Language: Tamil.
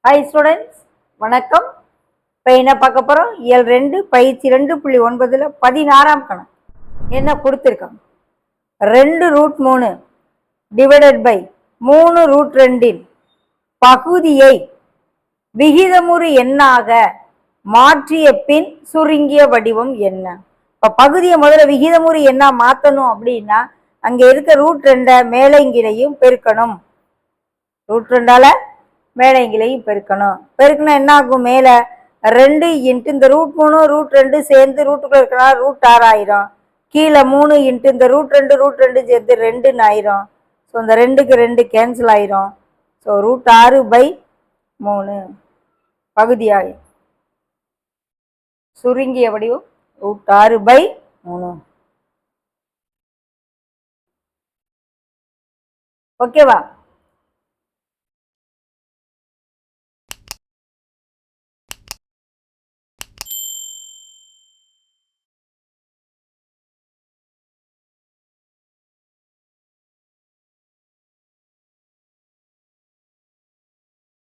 ஹாய் ஸ்டூடெண்ட்ஸ், வணக்கம். இப்போ என்ன பார்க்க போகிறோம்? இயல் 2 பயிற்சி 2.9 16ஆம் கணக்கு என்ன கொடுத்துருக்காங்க? 2√3 டிவைடட் பை 3√2 பகுதியை விகிதமுறு எண்ணாக மாற்றிய பின் சுருங்கிய வடிவம் என்ன? இப்போ பகுதியை முதல்ல விகிதமுறு எண்ணா மாற்றணும் அப்படின்னா அங்கே இருக்க √2 மேலைங்கிலையும் பெருக்கணும். √2ஆல மேலைங்கிலையும் பெருக்கணும். பெருக்கணும் என்ன ஆகும்? மேலே 2 இன்ட்டு இந்த √3 √2 சேர்ந்து ரூட்டுக்குள்ள இருக்கிறனால √6 ஆயிரும். கீழே 3 இன்ட்டு இந்த √2 சேர்ந்து 2ன்னு ஆயிரும். ஸோ இந்த 2க்கு 2 கேன்சல் ஆயிரும். ஸோ √6/3 பகுதியாயிரும். சுருங்கிய வடிவம் √6/3. ஓகேவா?